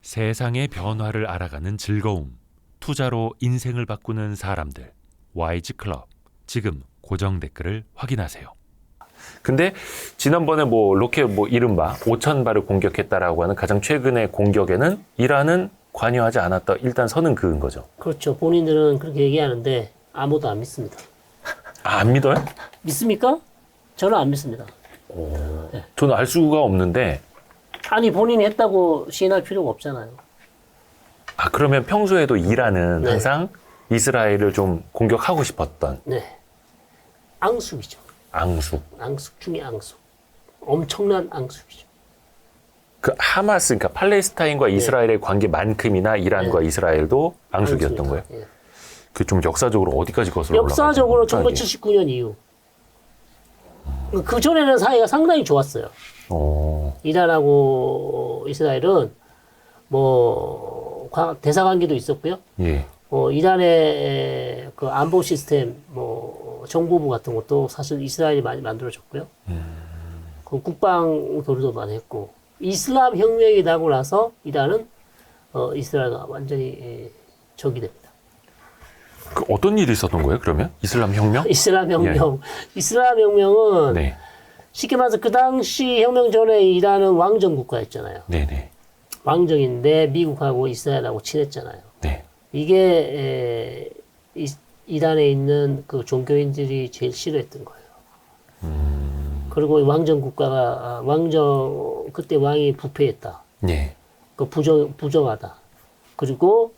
세상의 변화를 알아가는 즐거움, 투자로 인생을 바꾸는 사람들, YG 클럽. 지금 고정 댓글을 확인하세요. 근데 지난번에 로켓 이른바 5,000발을 공격했다라고 하는 가장 최근의 공격에는 이란은 관여하지 않았다. 일단 선은 그은 거죠. 그렇죠. 본인들은 그렇게 얘기하는데 아무도 안 믿습니다. 안 믿어요? 믿습니까? 저는 안 믿습니다. 네. 저는 알 수가 없는데. 아니 본인이 했다고 시인할 필요가 없잖아요. 그러면 평소에도 이란은 네. 항상 이스라엘을 좀 공격하고 싶었던. 네. 앙숙이죠. 앙숙. 앙숙 중에 앙숙. 엄청난 앙숙이죠. 그 하마스, 그러니까 팔레스타인과 이스라엘의 관계만큼이나 이란과 이스라엘도 앙숙이었던 거예요. 예. 그 좀 역사적으로 어디까지 거슬러 올라가요? 역사적으로 1979년 이후. 그 전에는 사이가 상당히 좋았어요. 이란하고 이스라엘은 대사 관계도 있었고요. 예. 이란의 그 안보 시스템, 정보부 같은 것도 사실 이스라엘이 많이 만들어줬고요. 그 국방 교류도 많이 했고, 이슬람 혁명이 나고 나서 이란은 이스라엘과 완전히 적이 됩니다. 그 어떤 일이 있었던 거예요, 그러면? 이슬람 혁명? 이슬람 혁명. 이슬람 혁명은 네. 쉽게 말해서 그 당시 혁명 전에 이란은 왕정 국가였잖아요. 네네. 왕정인데 미국하고 이스라엘하고 친했잖아요. 네. 이게 이란에 있는 그 종교인들이 제일 싫어했던 거예요. 그리고 왕정 국가가 그때 왕이 부패했다. 네. 그 부정하다. 그리고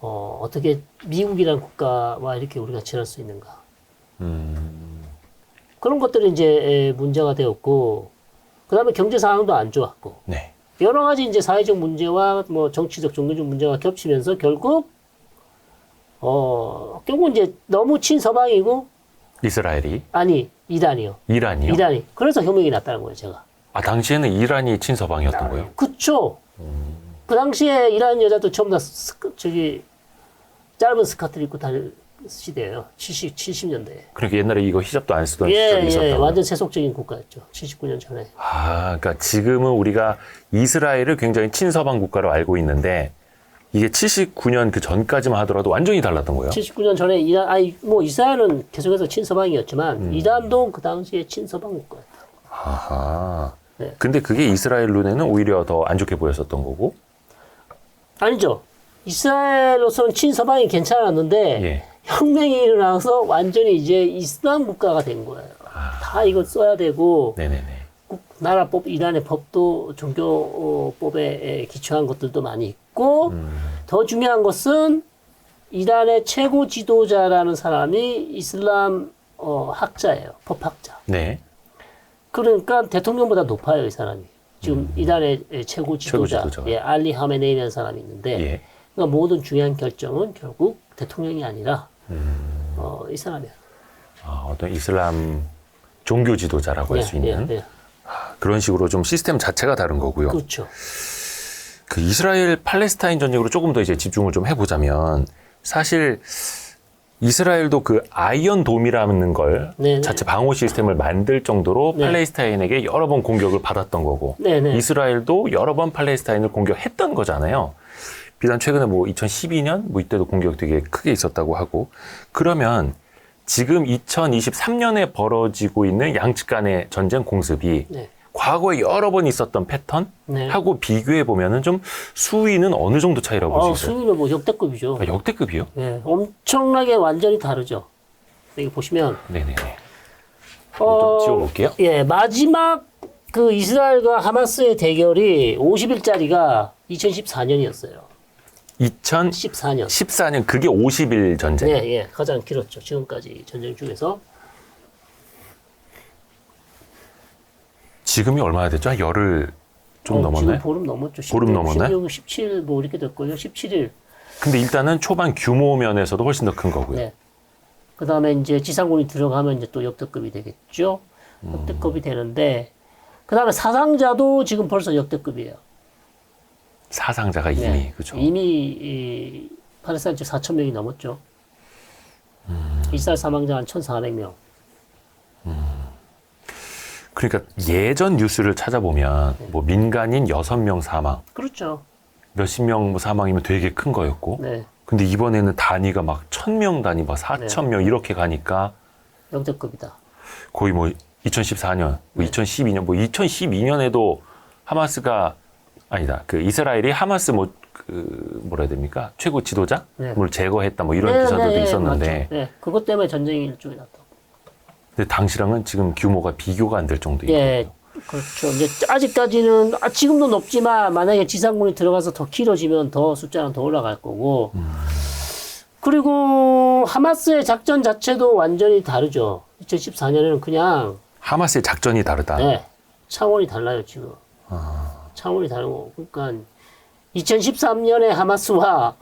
어떻게 미국이라는 국가와 이렇게 우리가 지낼 수 있는가. 그런 것들이 이제 문제가 되었고, 그 다음에 경제 상황도 안 좋았고, 네. 여러 가지 이제 사회적 문제와 정치적, 종교적 문제가 겹치면서 결국 이제 너무 친서방이고, 이스라엘이? 아니, 이란이요. 이란이요? 이란이. 그래서 혁명이 났다는 거예요, 제가. 당시에는 이란이 친서방이었던 거예요? 그쵸. 그 당시에 이란 여자도 전부 다 짧은 스커트를 입고 다닐 시대예요. 70년대에. 그러니까 옛날에 이거 히잡도 안 쓰던 시절이 있었다고요? 예, 완전 세속적인 국가였죠. 79년 전에. 그러니까 지금은 우리가 이스라엘을 굉장히 친서방 국가로 알고 있는데 이게 79년 그 전까지만 하더라도 완전히 달랐던 거예요? 79년 전에 이스라엘은 계속해서 친서방이었지만 이란도 그 당시에 친서방 국가였다. 아하. 네. 근데 그게 이스라엘 눈에는 오히려 더 안 좋게 보였었던 거고? 아니죠. 이스라엘로서는 친서방이 괜찮았는데 예. 혁명이 일어나서 완전히 이제 이슬람 국가가 된 거예요. 다 이거 써야 되고 네네네. 나라법, 이란의 법도 종교법에 기초한 것들도 많이 있고 더 중요한 것은 이란의 최고 지도자라는 사람이 이슬람 학자예요. 법학자. 네. 그러니까 대통령보다 높아요, 이 사람이. 지금 이란의 최고 지도자. 예, 알리 하메네이라는 사람이 있는데 예. 그러니까 모든 중요한 결정은 결국 대통령이 아니라 이 사람이야. 어떤 이슬람 종교 지도자라고 할 수 있는 그런 식으로 좀 시스템 자체가 다른 거고요. 그렇죠. 그 이스라엘 팔레스타인 전쟁으로 조금 더 이제 집중을 좀 해보자면 사실 이스라엘도 그 아이언 돔이라는 걸 자체 방어 시스템을 만들 정도로 팔레스타인에게 여러 번 공격을 받았던 거고 이스라엘도 여러 번 팔레스타인을 공격했던 거잖아요. 비단 최근에 2012년 이때도 공격 되게 크게 있었다고 하고 그러면 지금 2023년에 벌어지고 있는 양측 간의 전쟁 공습이 과거에 여러 번 있었던 패턴하고 비교해 보면은 좀 수위는 어느 정도 차이라고 볼 수 있어요? 수위는 역대급이죠. 역대급이요? 네, 엄청나게 완전히 다르죠. 여기 보시면 네네네. 좀 지워볼게요. 예, 마지막 그 이스라엘과 하마스의 대결이 50일짜리가 2014년이었어요. 2014년. 14년 그게 50일 전쟁. 네, 예, 가장 길었죠. 지금까지 전쟁 중에서. 지금이 얼마나 됐죠? 한 열흘 좀 넘었나요? 지금 보름 넘었죠. 보름 넘었나요? 16, 17 이렇게 됐고요. 17일. 근데 일단은 초반 규모 면에서도 훨씬 더 큰 거고요. 네. 그 다음에 이제 지상군이 들어가면 이제 또 역대급이 되겠죠. 역대급이 되는데, 그 다음에 사상자도 지금 벌써 역대급이에요. 사상자가 이미, 그죠. 이미 팔레스타인 쪽 4,000명이 넘었죠. 이스라엘 사망자 한 1,400명. 그러니까 예전 뉴스를 찾아보면 민간인 6명 사망. 그렇죠. 몇십 명 사망이면 되게 큰 거였고. 네. 근데 이번에는 단위가 막 1,000명 단위, 막 4,000명 이렇게 가니까 역대급이다. 거의 뭐 2014년, 뭐 2012년, 뭐 2012년에도 하마스가 아니다. 그 이스라엘이 하마스 뭐라 해야 됩니까? 최고 지도자를 제거했다. 뭐 이런 기사들도 있었는데. 맞죠. 네. 그것 때문에 전쟁이 일종이 났다고. 근데 당시랑은 지금 규모가 비교가 안 될 정도예요. 예. 그렇죠. 이제 아직까지는 지금도 높지만 만약에 지상군이 들어가서 더 길어지면 더 숫자는 더 올라갈 거고. 그리고 하마스의 작전 자체도 완전히 다르죠. 2014년에는 그냥 하마스의 작전이 다르다. 네. 차원이 달라요, 지금. 차원이 다르고. 그러니까 2023년에 하마스와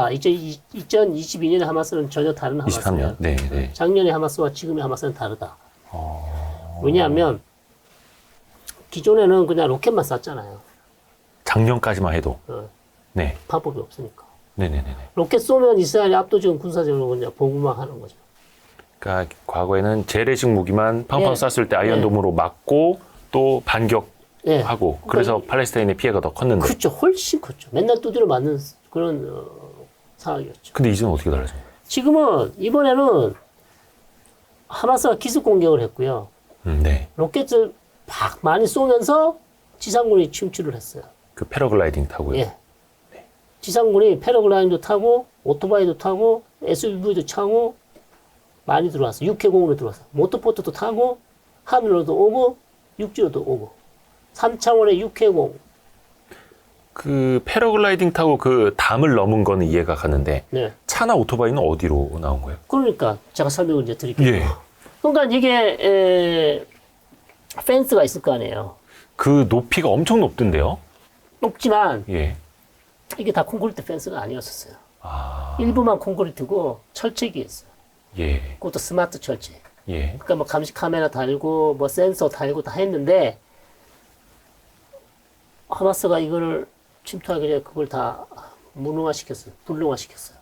2022년의 하마스는 전혀 다른 하마스예요. 23년. 네, 네. 작년의 하마스와 지금의 하마스는 다르다. 왜냐하면 기존에는 그냥 로켓만 쐈잖아요. 작년까지만 해도. 네. 방법이 없으니까. 네네네. 로켓 쏘면 이스라엘이 압도적인 군사적으로 그냥 보고만 하는 거죠. 그러니까 과거에는 재래식 무기만 팡팡 쐈을 때 아이언돔으로 맞고 또 반격하고 그래서 팔레스타인의 피해가 더 컸는데. 그렇죠. 훨씬 컸죠. 맨날 두드려 맞는 그런 상황이었죠. 근데 이제는 어떻게 달라진 거예요? 지금은 이번에는 하마스가 기습 공격을 했고요. 네. 로켓을 막 많이 쏘면서 지상군이 침투를 했어요. 그 패러글라이딩 타고요. 예. 지상군이 패러글라이딩도 타고 오토바이도 타고 SUV도 타고 많이 들어왔어. 육해공으로 들어왔어. 모터보트도 타고 하늘로도 오고 육지로도 오고 3차원의 육해공. 그 패러글라이딩 타고 그 담을 넘은 거는 이해가 가는데 네. 차나 오토바이는 어디로 나온 거예요? 그러니까 제가 설명을 이제 드릴게요. 예. 그러니까 이게 펜스가 있을 거 아니에요. 그 높이가 엄청 높던데요? 높지만 예. 이게 다 콘크리트 펜스가 아니었었어요. 아. 일부만 콘크리트고 철책이었어요. 예. 그것도 스마트 철책. 예. 그러니까 뭐 감시 카메라 달고 뭐 센서 달고 다 했는데 하마스가 이거를 침투하기 전에 그걸 다 무능화시켰어요. 불능화시켰어요.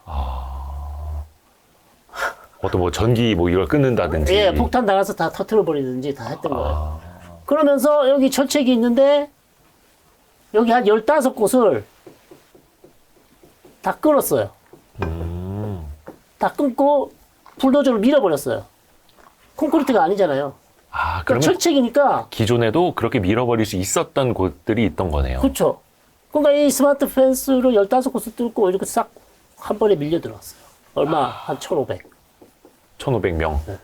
어떤 뭐 전기 뭐 이걸 끊는다든지. 예, 폭탄 달아서 다 터트려 버리든지 다 했던 거예요. 그러면서 여기 철책이 있는데 여기 한 15곳을 다 끊었어요. 다 끊고 불도저로 밀어버렸어요. 콘크리트가 아니잖아요. 아, 그러니까 그러면 철책이니까. 기존에도 그렇게 밀어버릴 수 있었던 곳들이 있던 거네요. 그렇죠. 그러니까 이 스마트 펜스를 15곳을 뚫고 이렇게 싹 한 번에 밀려 들어왔어요. 얼마? 한 1,500. 1,500명. 네.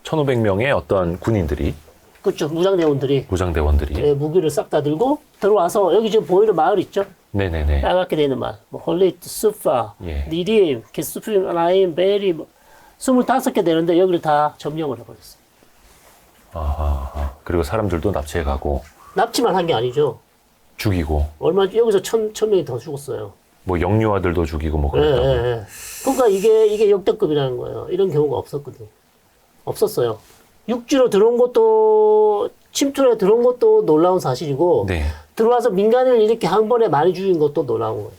1,500명의 어떤 군인들이, 그렇죠. 무장대원들이 무장대원들이. 예, 무기를 싹 다 들고 들어와서 여기 지금 보이는 마을 있죠? 네네네. 빨갛게 되어 있는 마을. 뭐 홀리트, 수파, 예. 니림, 게스프림, 라임, 베리 뭐 25개 되는데 여기를 다 점령을 해버렸어요. 그리고 사람들도 납치해가고, 납치만 한 게 아니죠. 죽이고, 여기서 천 명이 더 죽었어요. 뭐 영유아들도 죽이고 뭐 예, 그랬다고. 예, 예. 그러니까 이게 역대급이라는 거예요. 이런 경우가 없었거든. 없었어요. 육지로 들어온 것도 침투에 들어온 것도 놀라운 사실이고 네. 들어와서 민간인을 이렇게 한 번에 많이 죽인 것도 놀라운 거예요.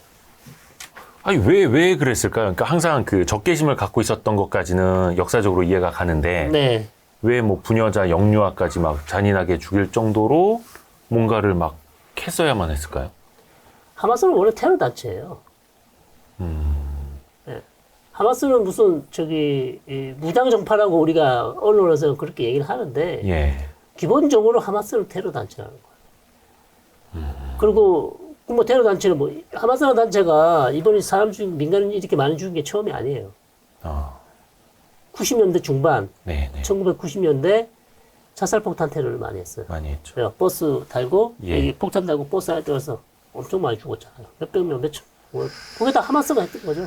아니, 왜 그랬을까요? 그러니까 항상 그 적개심을 갖고 있었던 것까지는 역사적으로 이해가 가는데, 네. 왜 뭐 부녀자, 영유아까지 막 잔인하게 죽일 정도로 뭔가를 막 했어야만 했을까요? 하마스는 원래 테러 단체예요. 네. 하마스는 무슨 무장 정파라고 우리가 언론에서 그렇게 얘기를 하는데 예. 기본적으로 하마스는 테러 단체라는 거예요. 그리고 뭐 테러 단체는 뭐 하마스라는 단체가 이번에 민간인 이렇게 많이 죽인 게 처음이 아니에요. 90년대 중반, 네네. 1990년대 자살폭탄 테러를 많이 했어요. 많이 했죠. 버스 달고 예. 여기 폭탄 달고 버스 안에 들어서 엄청 많이 죽었잖아요. 몇백 명, 몇천 명. 그게 다 하마스가 했던 거죠.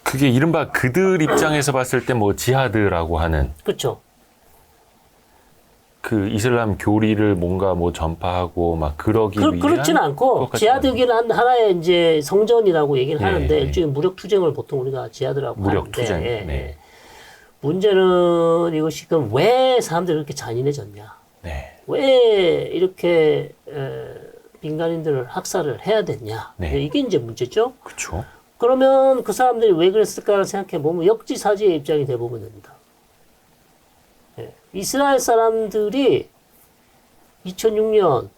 그게 이른바 그들 입장에서 봤을 때 뭐 지하드라고 하는 그렇죠. 그 이슬람 교리를 뭔가 뭐 전파하고 막 그러기 위한 그렇지는 않고 지하드기는 하나의 이제 성전이라고 얘기를 예, 하는데 예. 일종의 무력 투쟁을 보통 우리가 지하드라고 무력 하는데 투쟁. 예, 네. 예. 문제는 이것이 그럼 왜 사람들이 그렇게 잔인해졌냐? 네. 왜 이렇게 민간인들을 학살을 해야 됐냐? 네. 이게 이제 문제죠. 그렇죠. 그러면 그 사람들이 왜 그랬을까를 생각해 보면 역지사지의 입장이 돼 보면 됩니다. 예. 이스라엘 사람들이 2006년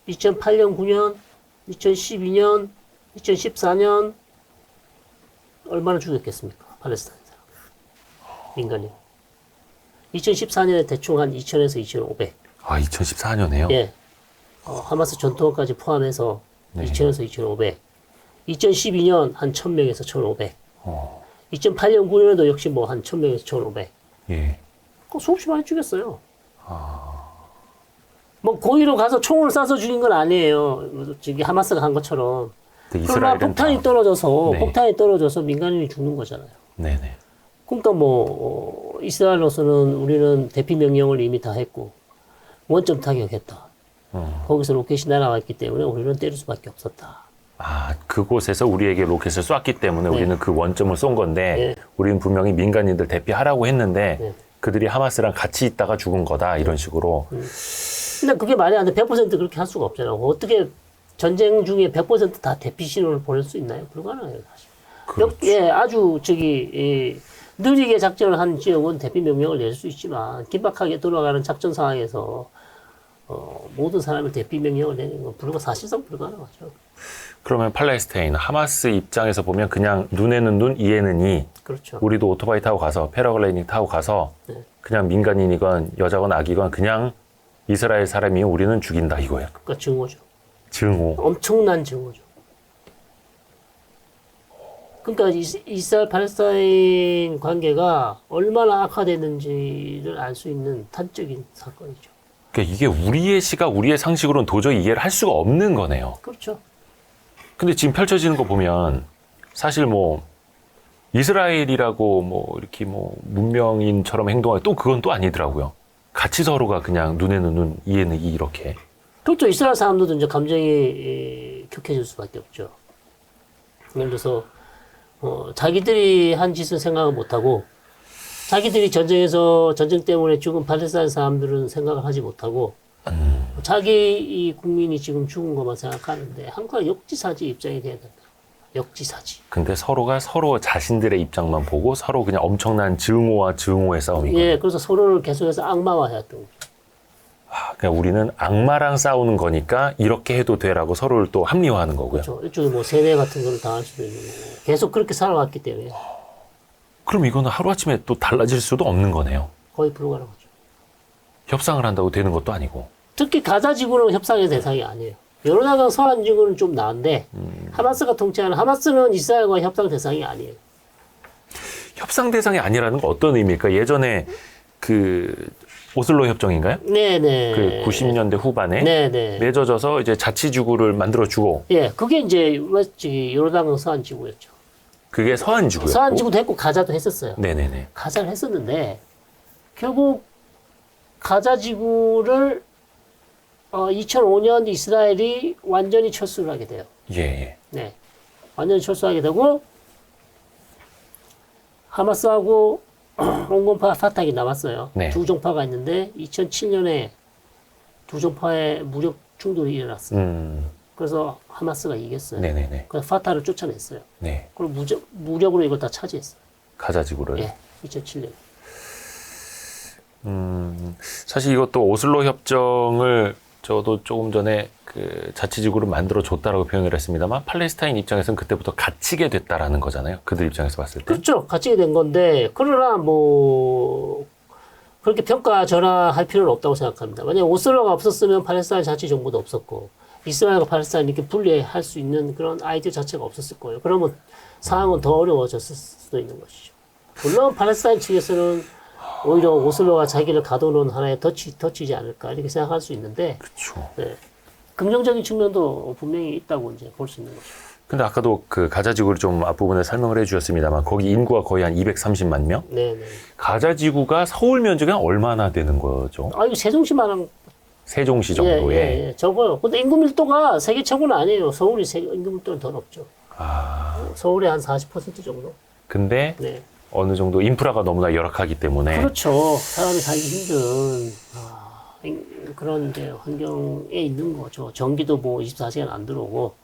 2008년, 9년, 2012년, 2014년 얼마나 죽였겠습니까? 팔레스타인 사람. 민간인. 2014년에 대충 한 2,000에서 2,500. 아, 2014년에요? 예. 하마스 전투원까지 포함해서 네. 2,000에서 2,500. 2012년 한 1,000명에서 1,500. 2008년, 9년에도 역시 뭐 한 1,000명에서 1,500. 예. 수없이 많이 죽였어요. 뭐 고의로 가서 총을 쏴서 죽인 건 아니에요. 저기 하마스가 한 것처럼. 그러나 폭탄이 떨어져서 네. 폭탄이 떨어져서 민간인이 죽는 거잖아요. 네네. 그러니까 뭐 이스라엘로서는 우리는 대피 명령을 이미 다 했고 원점 타격했다. 거기서 로켓이 날아왔기 때문에 우리는 때릴 수밖에 없었다. 아, 그곳에서 우리에게 로켓을 쐈기 때문에 네. 우리는 그 원점을 쏜 건데 우리는 분명히 민간인들 대피하라고 했는데 그들이 하마스랑 같이 있다가 죽은 거다 이런 식으로. 근데 그게 말이 안 돼. 100% 그렇게 할 수가 없잖아요. 어떻게 전쟁 중에 100% 다 대피 신호를 보낼 수 있나요? 불가능해요, 사실. 그렇죠. 예, 아주 느리게 작전을 한 지역은 대피 명령을 낼 수 있지만 긴박하게 돌아가는 작전 상황에서 모든 사람을 대피 명령을 내는 건 사실상 불가능하죠. 그러면 팔레스타인 하마스 입장에서 보면 그냥 눈에는 눈, 이에는 이. 그렇죠. 우리도 오토바이 타고 가서 패러글라이딩 타고 가서 네. 그냥 민간인이건 여자건 아기건 그냥 이스라엘 사람이 우리는 죽인다 이거예요. 그러니까 증오죠. 증오. 엄청난 증오죠. 그러니까 이스라엘 팔레스타인 관계가 얼마나 악화됐는지를 알 수 있는 단적인 사건이죠. 그러니까 이게 우리의 시각, 우리의 상식으로는 도저히 이해를 할 수가 없는 거네요. 그렇죠. 근데 지금 펼쳐지는 거 보면 사실 뭐 이스라엘이라고 뭐 이렇게 뭐 문명인처럼 행동하고 또 그건 또 아니더라고요. 같이 서로가 그냥 눈에는 눈, 이에는 이 이렇게. 그렇죠. 이스라엘 사람들도 이제 감정이 격해질 수밖에 없죠. 예를 들어서 자기들이 한 짓을 생각을 못하고 자기들이 전쟁 때문에 죽은 팔레스타인 사람들은 생각을 하지 못하고 자기 이 국민이 지금 죽은 것만 생각하는데 한국은 역지사지 입장이 돼야 된다. 역지사지. 근데 서로가 서로 자신들의 입장만 보고 서로 그냥 엄청난 증오와 증오의 싸움이거든요. 예, 그래서 서로를 계속해서 악마화했던 거죠. 그냥 우리는 악마랑 싸우는 거니까 이렇게 해도 돼라고 서로를 또 합리화하는 거고요. 그렇죠. 일종의 뭐 세뇌 같은 거를 당할 수도 있는 거고. 계속 그렇게 살아왔기 때문에 그럼 이거는 하루아침에 또 달라질 수도 없는 거네요. 거의 불가능하죠. 협상을 한다고 되는 것도 아니고. 특히 가자 지구는 협상의 대상이 아니에요. 요르단강 서안 지구는 좀 나은데 하마스가 통치하는 하마스는 이스라엘과 협상 대상이 아니에요. 협상 대상이 아니라는 건 어떤 의미일까? 예전에 그 오슬로 협정인가요? 네네. 그 90년대 후반에 네네. 맺어져서 이제 자치지구를 만들어주고 예, 그게 이제 요르단강 서안 지구였죠. 그게 서안지구였고 서안 지구도 했고 가자도 했었어요. 네네네. 가자를 했었는데 결국 가자 지구를 2005년 이스라엘이 완전히 철수를 하게 돼요. 예, 예. 네, 완전히 철수하게 되고 하마스하고 온건파 파탁이 남았어요. 네. 두 종파가 있는데 2007년에 두 종파의 무력 충돌이 일어났어요. 그래서 하마스가 이겼어요. 네네네. 그래서 파타를 쫓아냈어요. 네. 그리고 무력으로 이걸 다 차지했어요. 가자지구를. 예, 2007년. 사실 이것도 오슬로 협정을 저도 조금 전에 그 자치지구를 만들어 줬다라고 표현을 했습니다만 팔레스타인 입장에서는 그때부터 갇히게 됐다라는 거잖아요. 그들 입장에서 봤을 때. 그렇죠. 갇히게 된 건데 그러나 뭐 그렇게 평가전환할 필요는 없다고 생각합니다. 만약에 오슬로가 없었으면 팔레스타인 자치정부도 없었고 이스라엘과 팔레스타인 이렇게 분리할 수 있는 그런 아이디어 자체가 없었을 거예요. 그러면 상황은 더 어려워졌을 수도 있는 것이죠. 물론 팔레스타인 측에서는 오히려 오슬로가 자기를 가둬놓은 하나의 덫이지 않을까 이렇게 생각할 수 있는데 그렇죠. 네. 긍정적인 측면도 분명히 있다고 이제 볼 수 있는 거죠. 근데 아까도 그 가자지구를 좀 앞부분에 설명을 해주셨습니다만 거기 인구가 거의 한 230만 명? 네네. 가자지구가 서울 면적이 얼마나 되는 거죠? 이거 세종시만한 세종시 정도에. 예, 적어요. 근데 인구 밀도가 세계 최고는 아니에요. 서울이 인구 밀도는 더 높죠. 서울의 한 40% 정도. 근데 네. 어느 정도 인프라가 너무나 열악하기 때문에. 그렇죠. 사람이 살기 힘든 그런 이제 환경에 있는 거죠. 전기도 뭐 24시간 안 들어오고,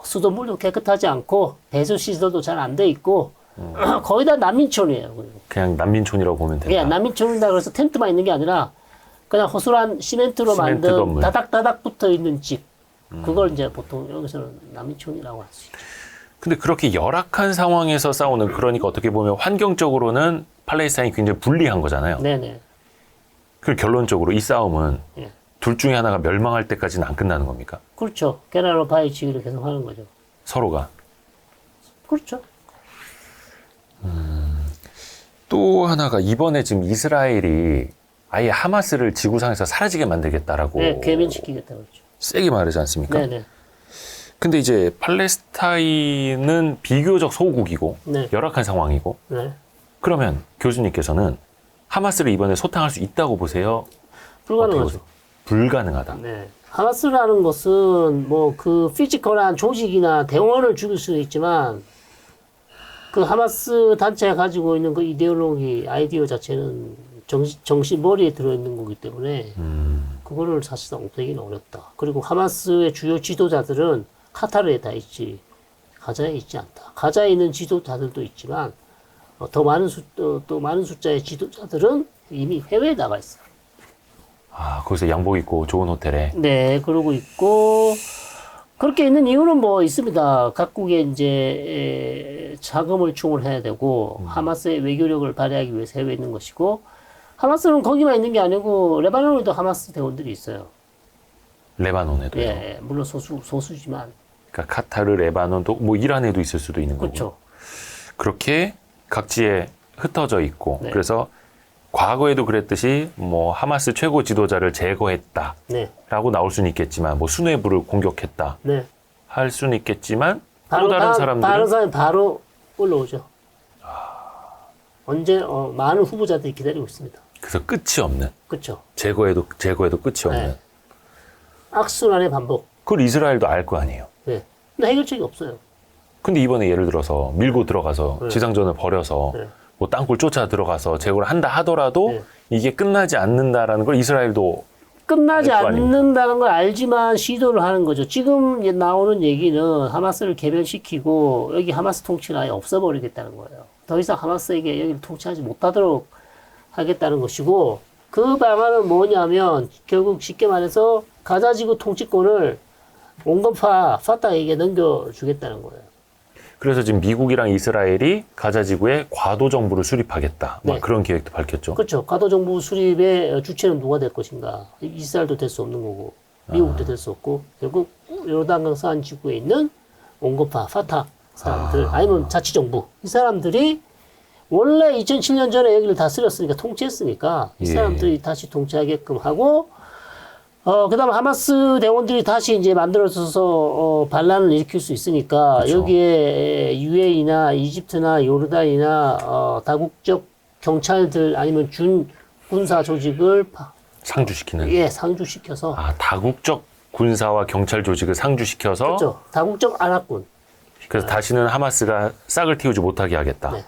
수돗물도 깨끗하지 않고, 배수 시설도 잘 안 돼 있고, 거의 다 난민촌이에요. 그냥 난민촌이라고 보면 된다. 예, 난민촌이다 그래서 텐트만 있는 게 아니라, 그냥 허술한 시멘트로 시멘트 만든 건물. 다닥다닥 붙어 있는 집. 그걸 이제 보통 여기서는 난민촌이라고 할 수 있죠. 근데 그렇게 열악한 상황에서 싸우는, 그러니까 어떻게 보면 환경적으로는 팔레스타인이 굉장히 불리한 거잖아요. 네네. 그 결론적으로 이 싸움은 예. 둘 중에 하나가 멸망할 때까지는 안 끝나는 겁니까? 그렇죠. 게라로 바위치기를 계속 하는 거죠. 서로가. 그렇죠. 또 하나가 이번에 지금 이스라엘이 아예 하마스를 지구상에서 사라지게 만들겠다라고 네, 괴멸시키겠다고 그랬죠. 세게 말하지 않습니까? 네네. 근데 이제 팔레스타인은 비교적 소국이고 네. 열악한 상황이고, 네. 그러면 교수님께서는 하마스를 이번에 소탕할 수 있다고 보세요? 어떻게 불가능하죠. 보세요? 불가능하다. 네. 하마스라는 것은 뭐 그 피지컬한 조직이나 대원을 죽일 수는 있지만 그 하마스 단체가 가지고 있는 그 이데올로기, 아이디어 자체는 정신 머리에 들어있는 거기 때문에 그거를 사실상 없애기는 어렵다. 그리고 하마스의 주요 지도자들은 카타르에 다 있지 가자에 있지 않다. 가자에 있는 지도자들도 있지만 더 많은 또 많은 숫자의 지도자들은 이미 해외에 나가 있어요. 아, 거기서 양복 입고 좋은 호텔에. 네, 그러고 있고, 그렇게 있는 이유는 뭐 있습니다. 각국의 이제 자금을 충원해야 되고, 하마스의 외교력을 발휘하기 위해서 해외에 있는 것이고, 하마스는 거기만 있는 게 아니고, 레바논에도 하마스 대원들이 있어요. 레바논에도요. 예, 물론 소수지만. 그러니까 카타르, 레바논도 뭐 이란에도 있을 수도 있는 거고. 그렇죠. 그렇게 각지에 흩어져 있고, 네. 그래서 과거에도 그랬듯이 뭐 하마스 최고 지도자를 제거했다라고 네, 나올 수는 있겠지만, 뭐 수뇌부를 공격했다 네. 할 수는 있겠지만, 바로 또 다른 사람들은 바로 올라오죠. 언제, 많은 후보자들이 기다리고 있습니다. 그래서 끝이 없는, 그렇죠. 제거해도 끝이 없는. 네. 악순환의 반복. 그걸 이스라엘도 알 거 아니에요. 네. 근데 해결책이 없어요. 근데 이번에 예를 들어서 밀고 들어가서 네. 지상전을 벌여서 네. 뭐 땅굴 쫓아 들어가서 제거를 한다 하더라도 네. 이게 끝나지 않는다라는 걸 이스라엘도 끝나지 알거 아닙니까? 않는다는 걸 알지만 시도를 하는 거죠. 지금 나오는 얘기는 하마스를 개멸시키고 여기 하마스 통치를 아예 없애버리겠다는 거예요. 더 이상 하마스에게 여기를 통치하지 못하도록 하겠다는 것이고, 그 방안은 뭐냐면 결국 쉽게 말해서 가자지구 통치권을 온건파 파타에게 넘겨주겠다는 거예요. 그래서 지금 미국이랑 이스라엘이 가자 지구에 과도 정부를 수립하겠다. 막 네. 그런 계획도 밝혔죠. 그렇죠. 가도 정부 수립의 주체는 누가 될 것인가. 이스라엘도 될 수 없는 거고 미국도 될 수 없고, 결국 요르단강 서안 지구에 있는 온건파 파타 사람들 아니면 자치정부, 이 사람들이 원래 2007년 전에 여기를 다스렸으니까, 통치했으니까 이 예. 사람들이 다시 통치하게끔 하고, 그다음 하마스 대원들이 다시 이제 만들어져서 반란을 일으킬 수 있으니까, 그쵸. 여기에 UAE나 이집트나 요르단이나 다국적 경찰들 아니면 준 군사 조직을 상주시키는. 예, 상주시켜서, 다국적 군사와 경찰 조직을 상주시켜서 그렇죠. 다국적 안압군. 그래서 다시는 하마스가 싹을 틔우지 못하게 하겠다. 네.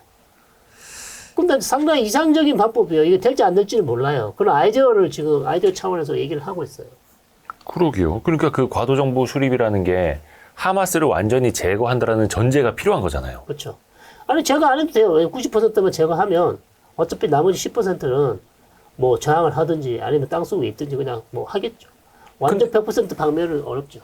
근데 상당히 이상적인 방법이에요. 이게 될지 안 될지는 몰라요. 그런 아이디어를 지금 아이디어 차원에서 얘기를 하고 있어요. 그러게요. 그러니까 그 과도 정부 수립이라는 게 하마스를 완전히 제거한다라는 전제가 필요한 거잖아요. 그렇죠. 아니, 제거 안 해도 돼요. 90%만 제거하면 어차피 나머지 10%는 뭐 저항을 하든지 아니면 땅속에 있든지 그냥 뭐 하겠죠. 완전 100% 박멸은 어렵죠.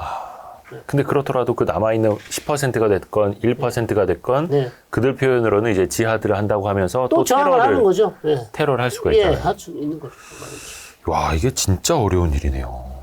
근데 그렇더라도 그 남아있는 10%가 됐건 1%가 됐건 네. 그들 표현으로는 이제 지하드를 한다고 하면서 또 또 저항을 하는 거죠. 네. 테러를 할 수가 예, 있잖아요. 할 수 있는 거죠. 와, 이게 진짜 어려운 일이네요.